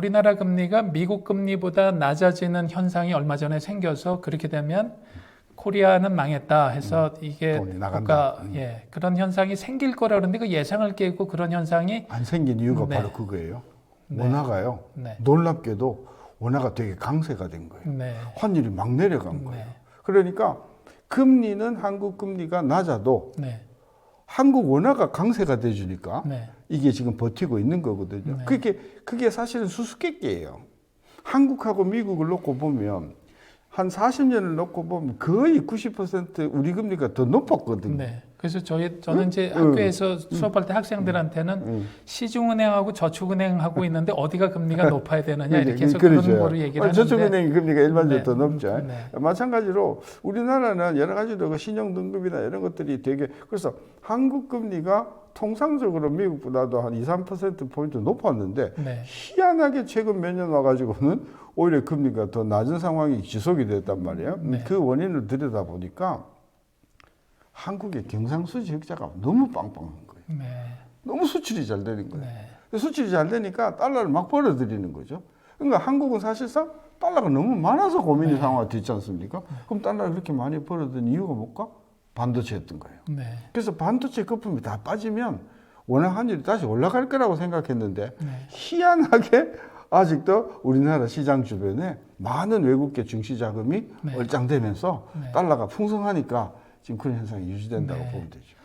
우리나라 금리가 미국 금리보다 낮아지는 현상이 얼마 전에 생겨서 그렇게 되면 코리아는 망했다 해서 이게 돈이 나간다. 예, 그런 현상이 생길 거라 그러는데 그 예상을 깨고 그런 현상이 안 생긴 이유가 네. 바로 그거예요. 네. 원화가요. 네. 놀랍게도 원화가 되게 강세가 된 거예요. 네. 환율이 막 내려간 거예요. 네. 그러니까 금리는 한국 금리가 낮아도 네. 한국 원화가 강세가 돼주니까 네. 이게 지금 버티고 있는 거거든요. 네. 그게 사실은 수수께끼예요. 한국하고 미국을 놓고 보면 한 40년을 놓고 보면 거의 90% 우리 금리가 더 높았거든요. 네. 그래서 저는 이제 학교에서 수업할 때 학생들한테는 시중은행하고 저축은행 하고 있는데 어디가 금리가 높아야 되느냐 이렇게 해서 그렇죠. 그런 거를 얘기를 하는데 저축은행 금리가 일반적으로 네. 더 높죠. 네. 마찬가지로 우리나라는 여러 가지로 신용등급이나 이런 것들이 되게 그래서 한국 금리가 통상적으로 미국보다도 한 2, 3%포인트 높았는데 네. 희한하게 최근 몇 년 와가지고는 오히려 금리가 더 낮은 상황이 지속이 됐단 말이에요. 네. 그 원인을 들여다보니까 한국의 경상수지 흑자가 너무 빵빵한 거예요. 네. 너무 수출이 잘 되는 거예요. 네. 수출이 잘 되니까 달러를 막 벌어들이는 거죠. 그러니까 한국은 사실상 달러가 너무 많아서 고민이 상황이 됐지 않습니까? 그럼 달러를 그렇게 많이 벌어들인 이유가 뭘까? 반도체였던 거예요. 네. 그래서 반도체 거품이 다 빠지면 원화 환율이 다시 올라갈 거라고 생각했는데 네. 희한하게 아직도 우리나라 시장 주변에 많은 외국계 증시 자금이 네. 얼짱되면서 네. 달러가 풍성하니까 지금 그런 현상이 유지된다고 네. 보면 되죠.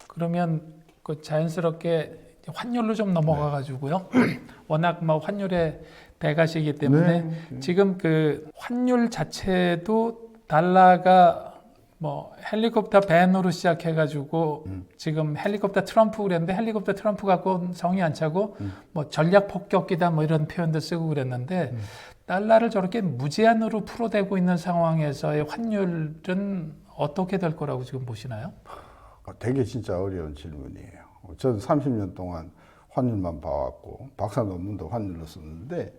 그러면 그 자연스럽게 환율로 좀 넘어가 가지고요. 워낙 뭐 환율의 대가시기 때문에 지금 그 환율 자체도 달러가 뭐 헬리콥터 밴으로 시작해가지고 지금 헬리콥터 트럼프 그랬는데 헬리콥터 트럼프 갖고 성이 안 차고 뭐 전략 폭격기다 뭐 이런 표현도 쓰고 그랬는데 달러를 저렇게 무제한으로 풀어대고 있는 상황에서의 환율은 어떻게 될 거라고 지금 보시나요? 되게 진짜 어려운 질문이에요. 저도 30년 동안 환율만 봐왔고 박사 논문도 환율로 썼는데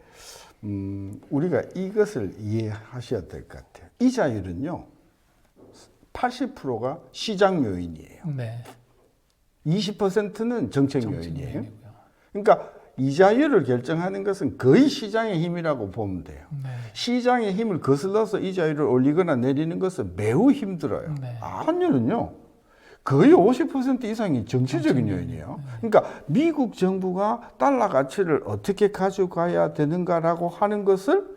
우리가 이것을 이해하셔야 될 것 같아요. 이자율은요. 80%가 시장 요인이에요. 네. 20%는 정책 요인이에요. 그러니까 이자율을 결정하는 것은 거의 시장의 힘이라고 보면 돼요. 네. 시장의 힘을 거슬러서 이자율을 올리거나 내리는 것은 매우 힘들어요. 네. 환율은요. 거의 50% 이상이 정치적인 요인이에요. 그러니까 미국 정부가 달러 가치를 어떻게 가져가야 되는가라고 하는 것을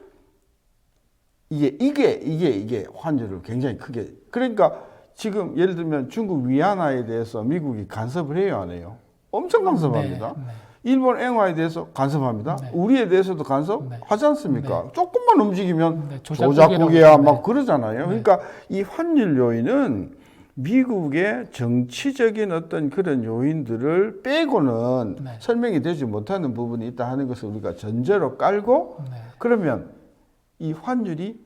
이게 환율을 굉장히 크게 그러니까 지금 예를 들면 중국 위안화에 대해서 미국이 간섭을 해요, 안 해요? 엄청 간섭합니다. 네, 네. 일본 엔화에 대해서 간섭합니다. 네. 우리에 대해서도 간섭하지 않습니까? 조금만 움직이면 네, 조작국이야 네. 막 그러잖아요. 그러니까 이 환율 요인은 미국의 정치적인 어떤 그런 요인들을 빼고는 네. 설명이 되지 못하는 부분이 있다 하는 것을 우리가 전제로 깔고 네. 그러면 이 환율이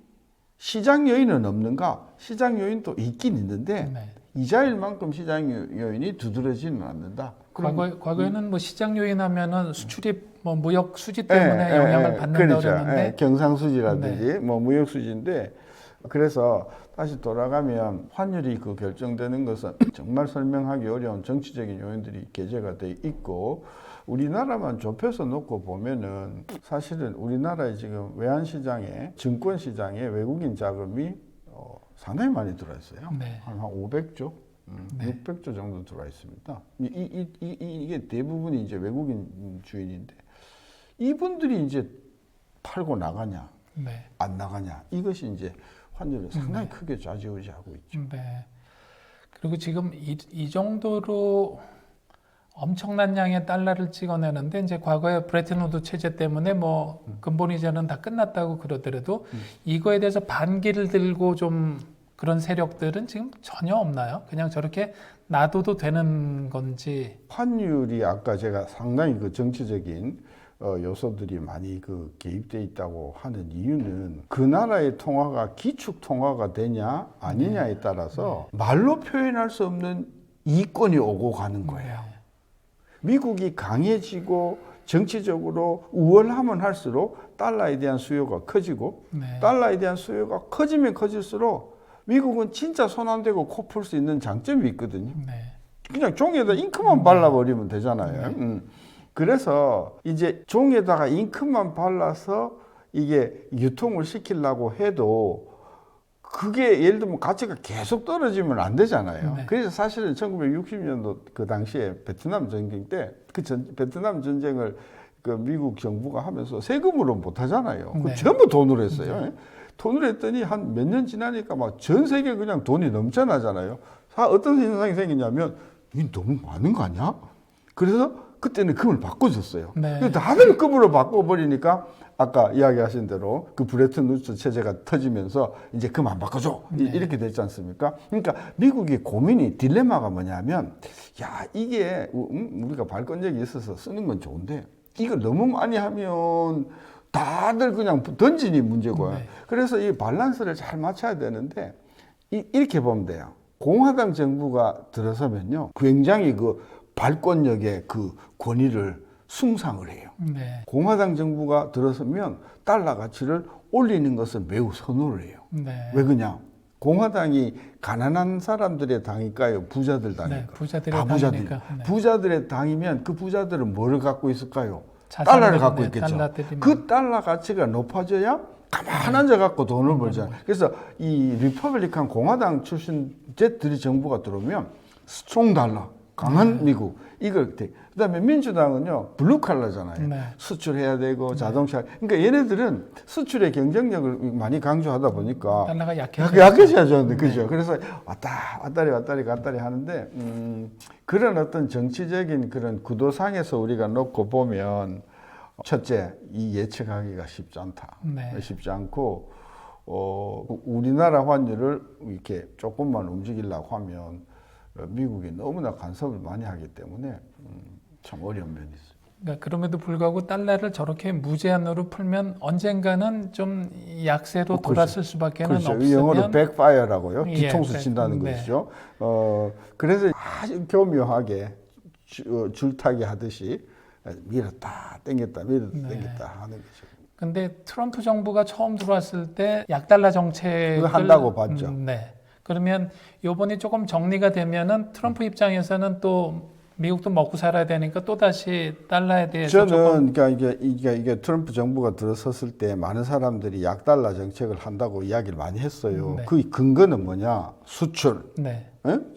시장 요인은 없는가? 시장 요인도 있긴 있는데 네. 이자율만큼 시장 요인이 두드러지는 않는다. 과거에는 뭐 시장 요인하면은 수출입 뭐 무역 수지 때문에 영향을 받는다고 그렇죠. 그랬는데 경상수지라든지 뭐 무역 수지인데 그래서 다시 돌아가면 환율이 그 결정되는 것은 정말 설명하기 어려운 정치적인 요인들이 계제가 돼 있고 우리나라만 좁혀서 놓고 보면은 사실은 우리나라의 지금 외환시장에 증권시장에 외국인 자금이 상당히 많이 들어와 있어요. 네. 한 500조, 600조 정도 들어와 있습니다. 이게 대부분이 이제 외국인 주인인데 이분들이 이제 팔고 나가냐, 네. 안 나가냐 이것이 이제 환율을 상당히 크게 좌지우지하고 있죠. 네. 그리고 지금 이 정도로 엄청난 양의 달러를 찍어내는데 이제 과거에 브레튼 우드 체제 때문에 뭐 근본 이자는 다 끝났다고 그러더라도 이거에 대해서 반기를 들고 좀 그런 세력들은 지금 전혀 없나요? 그냥 저렇게 놔둬도 되는 건지. 환율이 아까 제가 상당히 그 정치적인 요소들이 많이 그 개입돼 있다고 하는 이유는 그 나라의 통화가 기축 통화가 되냐 아니냐에 따라서 말로 표현할 수 없는 이권이 오고 가는 거예요. 미국이 강해지고 정치적으로 우월하면 할수록 달러에 대한 수요가 커지고 달러에 대한 수요가 커지면 커질수록 미국은 진짜 손 안 대고 코 풀 수 있는 장점이 있거든요. 그냥 종이에다 잉크만 발라버리면 되잖아요. 그래서 이제 종에다가 잉크만 발라서 이게 유통을 시키려고 해도 그게 예를 들면 가치가 계속 떨어지면 안 되잖아요. 네. 그래서 사실은 1960년도 그 당시에 베트남 전쟁 때 베트남 전쟁을 그 미국 정부가 하면서 세금으로 못 하잖아요. 그 네. 전부 돈으로 했어요. 돈으로 했더니 한 몇 년 지나니까 막 전 세계 그냥 돈이 넘쳐나잖아요. 어떤 현상이 생기냐면 이 너무 많은 거 아니야? 그래서 그때는 금을 바꿔줬어요. 네. 다들 금으로 바꿔버리니까 아까 이야기하신 대로 그 브레튼 우드 체제가 터지면서 이제 금 안 바꿔줘 이렇게 됐지 않습니까? 그러니까 미국의 고민이 딜레마가 뭐냐면 야 이게 우리가 발권력이 있어서 쓰는 건 좋은데 이걸 너무 많이 하면 다들 그냥 던지니 문제고요. 네. 그래서 이 밸런스를 잘 맞춰야 되는데 이렇게 보면 돼요. 공화당 정부가 들어서면요, 굉장히 그 발권력의 그 권위를 숭상을 해요. 네. 공화당 정부가 들어서면 달러 가치를 올리는 것을 매우 선호를 해요. 네. 왜 그러냐? 공화당이 가난한 사람들의 당일까요? 부자들 당일까요? 네, 부자들의 다 부자들. 당이니까. 네. 부자들의 당이면 그 부자들은 뭐를 갖고 있을까요? 자산을, 달러를 갖고 네, 있겠죠. 달러들이 그 달러 가치가 높아져야 가만 앉아갖고 돈을 벌잖아요. 그래서 이 리퍼블리칸 공화당 출신들이 정부가 들어오면 스트롱 달러, 강한 미국 이걸 돼. 그다음에 민주당은요 블루 칼라잖아요. 네. 수출해야 되고 자동차. 그러니까 얘네들은 수출의 경쟁력을 많이 강조하다 보니까 달러가 약해져야죠. 그죠? 그래서 왔다리 하는데 그런 어떤 정치적인 그런 구도상에서 우리가 놓고 보면 첫째, 이 예측하기가 쉽지 않다. 네. 쉽지 않고 우리나라 환율을 이렇게 조금만 움직이려고 하면 미국이 너무나 간섭을 많이 하기 때문에 참 어려운 면이 있어요. 그러니까 그럼에도 불구하고 달러를 저렇게 무제한으로 풀면 언젠가는 좀 약세로 돌았을 수밖에는 그렇죠. 없으면 영어로 백파이어라고요. 예, 뒤통수 친다는 네. 것이죠. 그래서 아주 교묘하게 줄타기 하듯이 밀었다 땡겼다 하는 거죠. 근데 트럼프 정부가 처음 들어왔을 때 약달러 정책을 한다고 봤죠. 네. 그러면 요번에 조금 정리가 되면은 트럼프 입장에서는 또 미국도 먹고 살아야 되니까 또 다시 달러에 대해서 저는 그러니까 이게 트럼프 정부가 들어섰을 때 많은 사람들이 약달러 정책을 한다고 이야기를 많이 했어요. 네. 그 근거는 뭐냐? 수출, 네.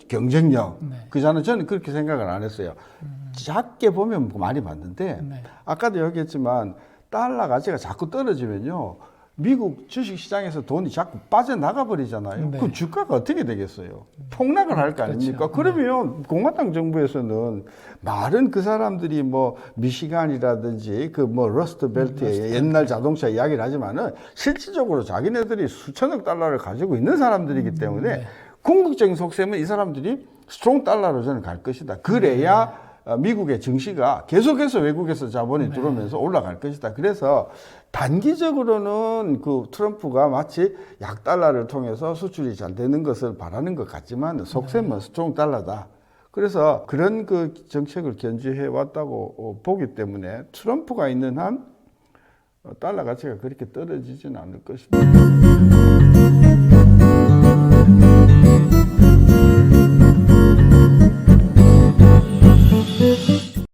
경쟁력. 네. 저는 그렇게 생각을 안 했어요. 작게 보면 많이 봤는데 네. 아까도 얘기했지만 달러 가치가 자꾸 떨어지면요. 미국 주식시장에서 돈이 자꾸 빠져나가 버리잖아요. 네. 그럼 주가가 어떻게 되겠어요? 폭락을 할 거 아닙니까? 그렇죠. 그러면 공화당 정부에서는 말은 그 사람들이 뭐 미시간이라든지 그 뭐 러스트 벨트의 옛날 자동차 이야기를 하지만은 실질적으로 자기네들이 수천억 달러를 가지고 있는 사람들이기 때문에 네. 궁극적인 속셈은 이 사람들이 스트롱 달러로 저는 갈 것이다. 그래야 미국의 증시가 계속해서 외국에서 자본이 들어오면서 올라갈 것이다. 그래서 단기적으로는 그 트럼프가 마치 약달러를 통해서 수출이 잘 되는 것을 바라는 것 같지만 속셈은 스트롱 달러다. 그래서 그런 그 정책을 견지해 왔다고 보기 때문에 트럼프가 있는 한 달러 가치가 그렇게 떨어지지는 않을 것입니다.